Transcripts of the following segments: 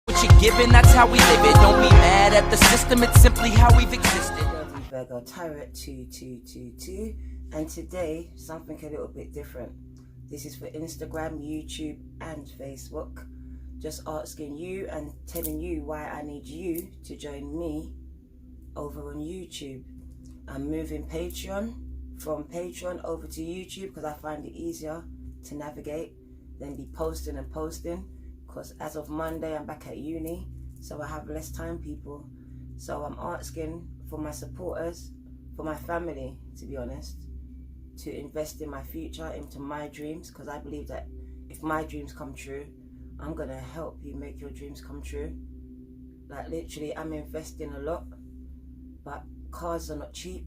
What you're given, that's how we live it. Don't be mad at the system, it's simply how we've existed. Virgo Tarot 2222, and today something a little bit different. This is for Instagram, YouTube and Facebook. Just asking you and telling you why I need you to join me over on YouTube. I'm moving Patreon from Patreon over to YouTube because I find it easier to navigate than be posting and posting, because as of Monday I'm back at uni, so I have less time, people. So I'm asking for my supporters, for my family, to be honest, to invest in my future, into my dreams, because I believe that if my dreams come true, I'm gonna help you make your dreams come true. Like literally, I'm investing a lot, but cars are not cheap.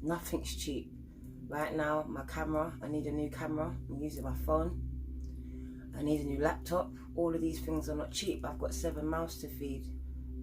Nothing's cheap. Right now, my camera, I need a new camera. I'm using my phone. I need a new laptop. All of these things are not cheap. I've got 7 mouths to feed.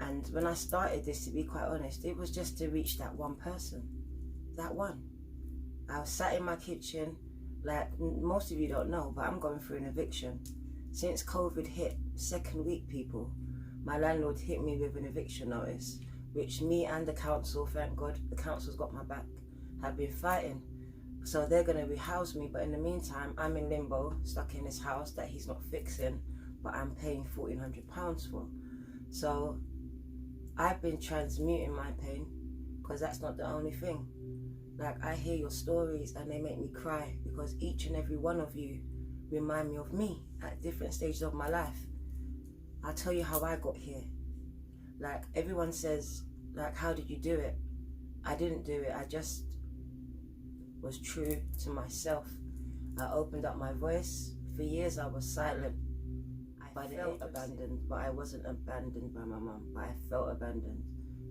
And when I started this, to be quite honest, it was just to reach that one person. That one. I was sat in my kitchen, like most of you don't know, but I'm going through an eviction. Since COVID hit, 2nd week, people, my landlord hit me with an eviction notice, which me and the council, thank God, the council's got my back, have been fighting. So they're going to rehouse me, but in the meantime, I'm in limbo, stuck in this house that he's not fixing, but I'm paying £1,400 for. So I've been transmuting my pain, because that's not the only thing. Like, I hear your stories and they make me cry, because each and every one of you remind me of me at different stages of my life. I'll tell you how I got here. Like, everyone says, like, how did you do it? I didn't do it. I just was true to myself. I opened up my voice. For years I was silent. I felt abandoned, but I wasn't abandoned by my mum. But I felt abandoned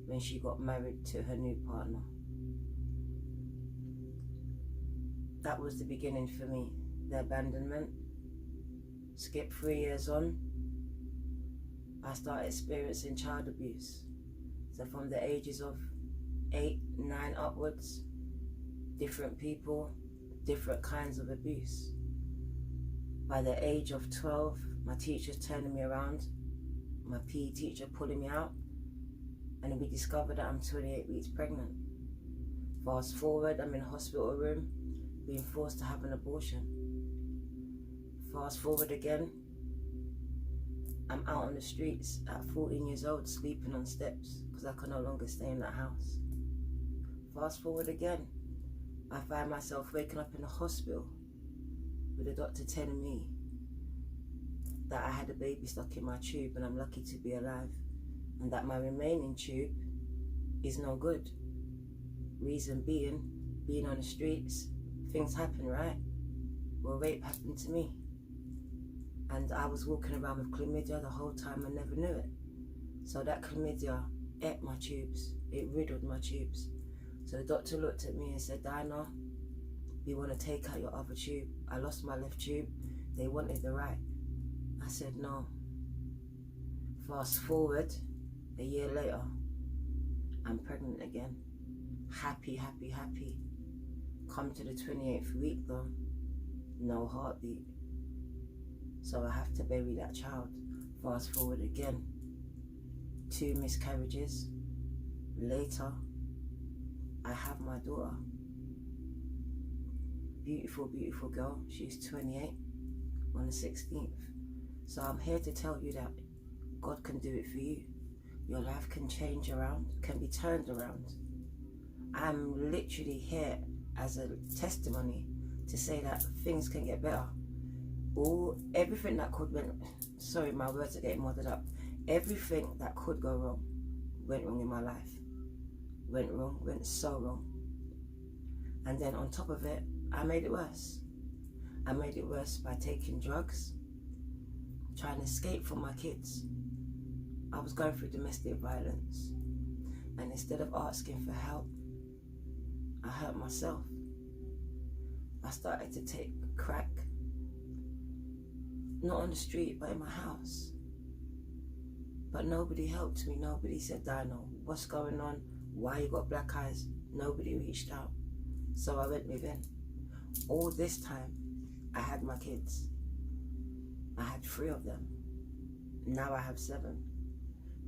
when she got married to her new partner. That was the beginning for me, the abandonment. Skip 3 years on, I started experiencing child abuse. So from the ages of 8, 9 upwards, different people, different kinds of abuse. By the age of 12, my teacher's turning me around, my PE teacher pulling me out, and we discovered that I'm 28 weeks pregnant. Fast forward, I'm in a hospital room, being forced to have an abortion. Fast forward again, I'm out on the streets at 14 years old, sleeping on steps because I could no longer stay in that house. Fast forward again, I find myself waking up in the hospital with the doctor telling me that I had a baby stuck in my tube and I'm lucky to be alive, and that my remaining tube is no good. Reason being on the streets, things happen, right? Well, rape happened to me. And I was walking around with chlamydia the whole time and never knew it. So that chlamydia ate my tubes. It riddled my tubes. So the doctor looked at me and said, Diana, you want to take out your other tube? I lost my left tube. They wanted the right. I said no. Fast forward, a year later, I'm pregnant again. Happy, happy, happy. Come to the 28th week though, no heartbeat. So I have to bury that child. Fast forward again, 2 miscarriages. Later, I have my daughter. Beautiful, beautiful girl. She's 28 on the 16th. So I'm here to tell you that God can do it for you. Your life can change around, can be turned around. I'm literally here as a testimony to say that things can get better. Everything that could went, sorry, my words are getting muddled up. Everything that could go wrong went wrong in my life. Went wrong, went so wrong. And then on top of it, I made it worse. I made it worse by taking drugs, trying to escape from my kids. I was going through domestic violence. And instead of asking for help, I hurt myself. I started to take crack. Not on the street, but in my house. But nobody helped me. Nobody said, Dino, what's going on? Why you got black eyes? Nobody reached out. So I went within. All this time, I had my kids. I had 3 of them. Now I have 7.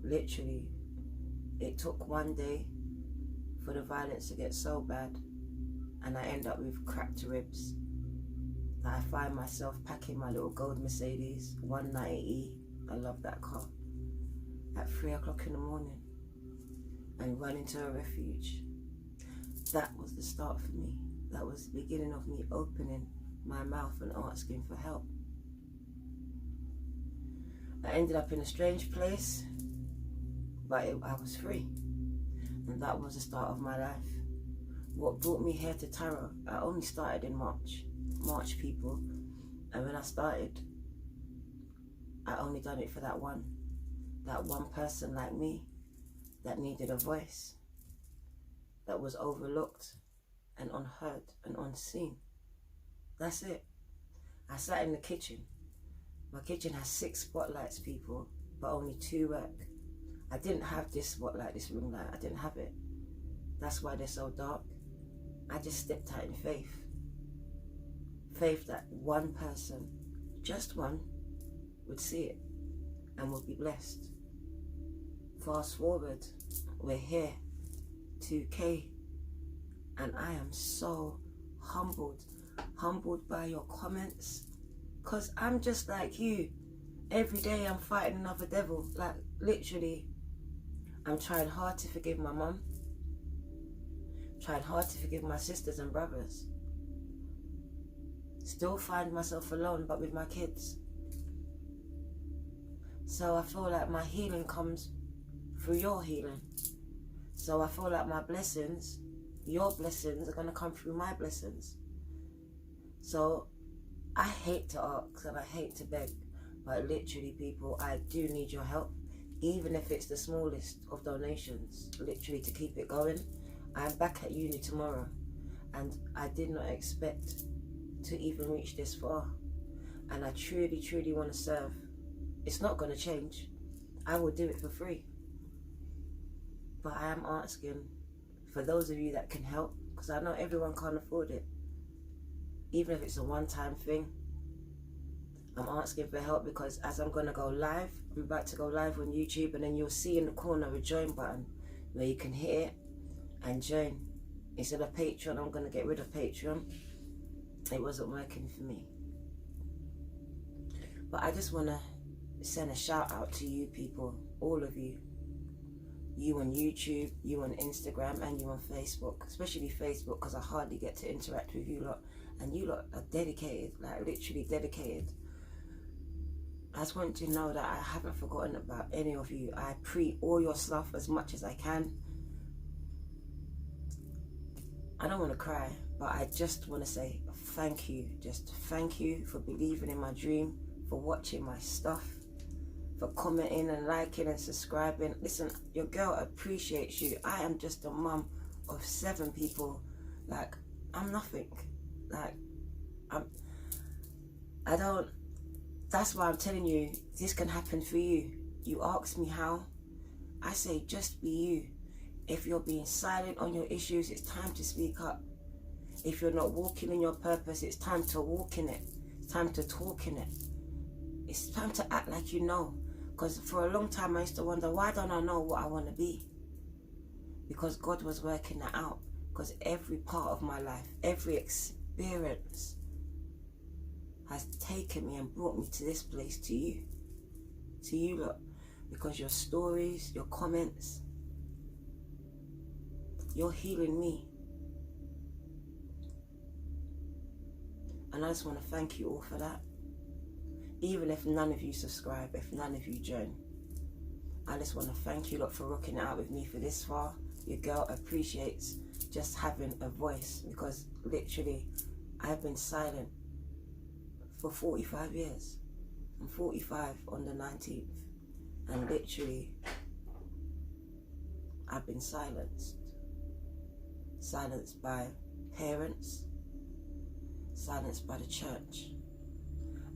Literally, it took one day for the violence to get so bad, and I end up with cracked ribs, that I find myself packing my little gold Mercedes 190E, I love that car, at 3 o'clock in the morning and run into a refuge. That was the start for me. That was the beginning of me opening my mouth and asking for help. I ended up in a strange place, but I was free. And that was the start of my life. What brought me here to tarot, I only started in March people. And when I started, I only done it for that one person like me that needed a voice, that was overlooked and unheard and unseen. That's it. I sat in the kitchen. My kitchen has 6 spotlights, people, but only 2 work. I didn't have this spotlight, this ring light. I didn't have it. That's why they're so dark. I just stepped out in faith. Faith that one person, just one, would see it and would be blessed. Fast forward, we're here, 2K, and I am so humbled by your comments, because I'm just like you. Every day I'm fighting another devil. Like, literally, I'm trying hard to forgive my mum, trying hard to forgive my sisters and brothers. Still find myself alone, but with my kids. So I feel like my healing comes through your healing. So I feel like my blessings, your blessings, are going to come through my blessings. So I hate to ask and I hate to beg, but literally, people, I do need your help, even if it's the smallest of donations, literally, to keep it going. I'm back at uni tomorrow, and I did not expect to even reach this far, and I truly want to serve. It's not going to change. I will do it for free, but I am asking for those of you that can help, because I know everyone can't afford it. Even if it's a one-time thing, I'm asking for help, because as I'm going to go live, I'm about to go live on YouTube, and then you'll see in the corner a join button where you can hit it and join. Instead of Patreon, I'm going to get rid of Patreon. It wasn't working for me. But I just want to send a shout out to you people, all of you. You on YouTube, you on Instagram, and you on Facebook. Especially Facebook, because I hardly get to interact with you lot. And you lot are dedicated, like literally dedicated. I just want you to know that I haven't forgotten about any of you. I pre all your stuff as much as I can. I don't want to cry, but I just want to say thank you. Just thank you for believing in my dream, for watching my stuff, for commenting and liking and subscribing. Listen, your girl appreciates you. I am just a mum of 7 people. Like, I'm nothing. Like, I don't, that's why I'm telling you, this can happen for you. You ask me how, I say just be you. If you're being silent on your issues, it's time to speak up. If you're not walking in your purpose, it's time to walk in it. It's time to talk in it. It's time to act like you know. Because for a long time I used to wonder, why don't I know what I want to be? Because God was working that out. Because every part of my life, every experience has taken me and brought me to this place, to you lot. Because your stories, your comments, you're healing me. And I just want to thank you all for that. Even if none of you subscribe, if none of you join, I just want to thank you lot for rocking it out with me for this far. Your girl appreciates just having a voice, because literally I've been silent for 45 years. I'm 45 on the 19th, and literally I've been silenced. Silenced by parents, silenced by the church,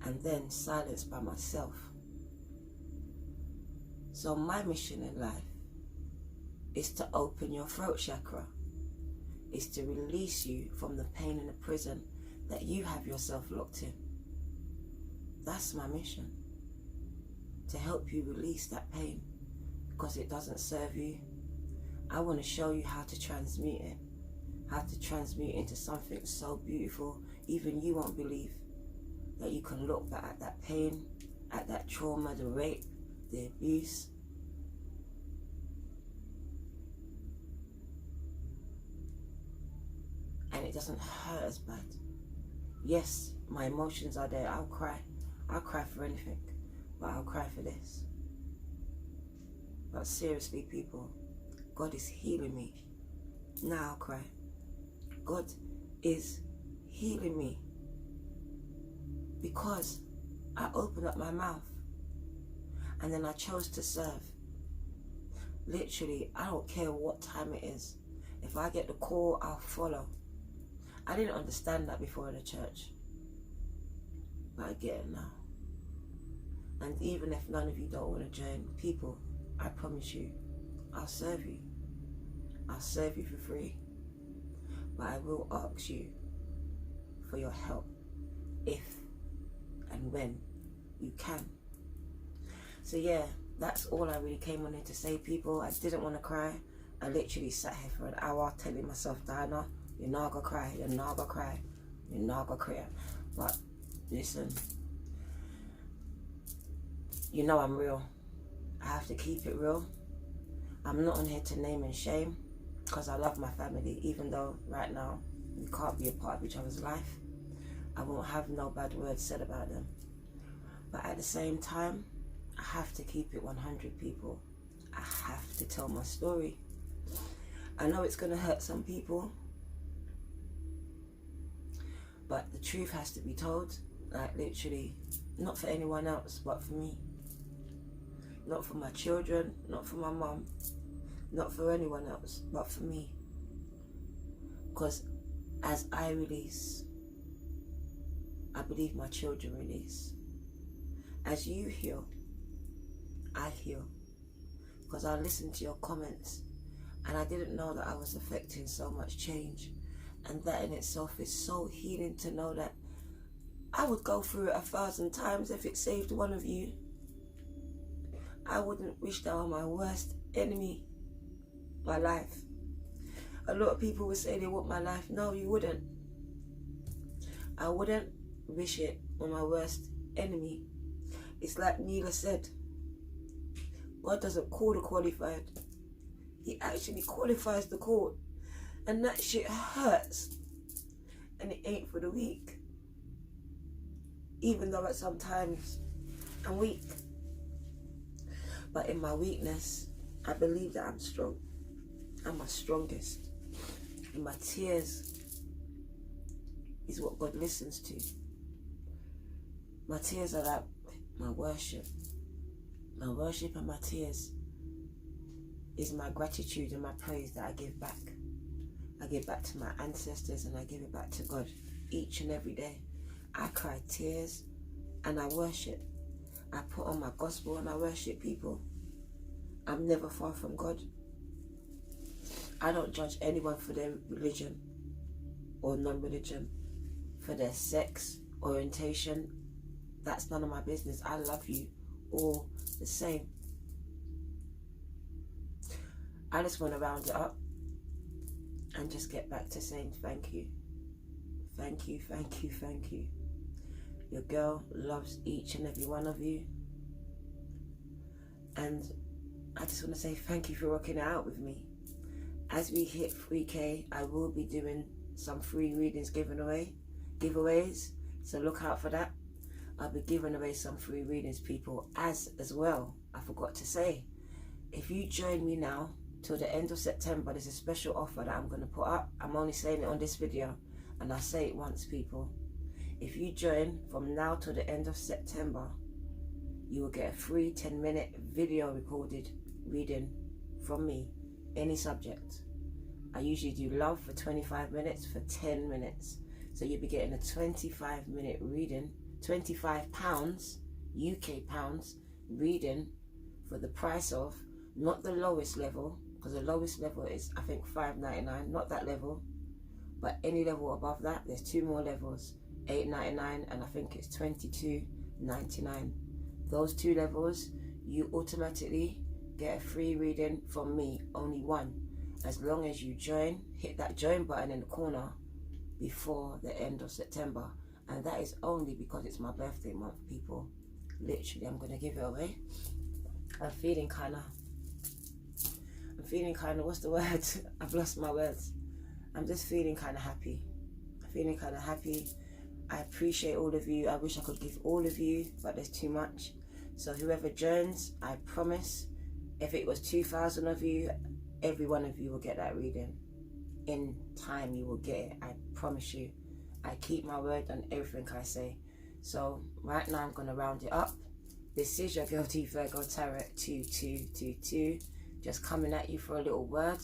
and then silenced by myself. So my mission in life is to open your throat chakra, is to release you from the pain and the prison that you have yourself locked in. That's my mission. to help you release that pain because it doesn't serve you. I want to show you how to transmute it, into something so beautiful, even you won't believe that you can look back at that pain, at that trauma, the rape, the abuse, and it doesn't hurt as bad. Yes, my emotions are there. I'll cry for anything, but I'll cry for this. But seriously, people, God is healing me. Now I'll cry. God is healing me because I opened up my mouth and then I chose to serve. Literally, I don't care what time it is. If I get the call, I'll follow. I didn't understand that before in the church, but I get it now. And even if none of you don't want to join, people, I promise you, I'll serve you. I'll serve you for free. But I will ask you for your help if and when you can. So yeah, that's all I really came on here to say, people. I didn't want to cry. I literally sat here for an hour telling myself, Diana, you're not gonna cry, you're not gonna cry, you're not gonna cry. But listen, you know I'm real. I have to keep it real. I'm not on here to name and shame because I love my family, even though right now we can't be a part of each other's life. I won't have no bad words said about them. But at the same time, I have to keep it 100, people. I have to tell my story. I know it's going to hurt some people, but the truth has to be told. Like literally, not for anyone else, but for me. Not for my children, not for my mum, not for anyone else, but for me. Because as I release, I believe my children release. As you heal, I heal. Because I listened to your comments and I didn't know that I was affecting so much change. And that in itself is so healing to know that I would go through it 1,000 times if it saved one of you. I wouldn't wish that on my worst enemy, my life. A lot of people would say they want my life. No, you wouldn't. I wouldn't wish it on my worst enemy. It's like Neela said, God doesn't call the qualified. He actually qualifies the called. And that shit hurts. And it ain't for the weak. Even though at sometimes I'm weak. But in my weakness, I believe that I'm strong. I'm my strongest. And my tears is what God listens to. My tears are like my worship. My worship and my tears is my gratitude and my praise that I give back. I give back to my ancestors and I give it back to God each and every day. I cry tears and I worship. I put on my gospel and I worship people. I'm never far from God. I don't judge anyone for their religion or non-religion, for their sex, orientation. That's none of my business. I love you all the same. I just want to round it up and just get back to saying thank you. Thank you, thank you, thank you. Your girl loves each and every one of you. And I just want to say thank you for rocking it out with me. As we hit 3K, I will be doing some free readings giveaways. So look out for that. I'll be giving away some free readings, people, as well. I forgot to say, if you join me now till the end of September, there's a special offer that I'm going to put up. I'm only saying it on this video, and I say it once, people. If you join from now till the end of September, you will get a free 10-minute video recorded reading from me, any subject. I usually do love for 25 minutes for 10 minutes. So you'll be getting a 25-minute reading, £25, UK pounds, reading for the price of, not the lowest level, because the lowest level is, I think, £5.99, not that level, but any level above that. There's 2 more levels, £8.99, and I think it's £22.99. Those 2 levels, you automatically get a free reading from me, only one, as long as you join, hit that join button in the corner before the end of September. And that is only because it's my birthday month, people. Literally, I'm gonna give it away. I'm feeling kind of, what's the word? I've lost my words. I'm just feeling kind of happy. I appreciate all of you. I wish I could give all of you, but there's too much. So whoever joins, I promise, if it was 2,000 of you, every one of you will get that reading. In time, you will get it. I promise you. I keep my word on everything I say. So right now, I'm going to round it up. This is your girl T Virgo Tarot 2222. Just coming at you for a little word.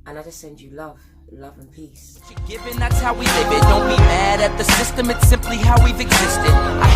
And I just send you love and peace. Giving, that's how we live it. Don't be mad at the system, it's simply how we've existed.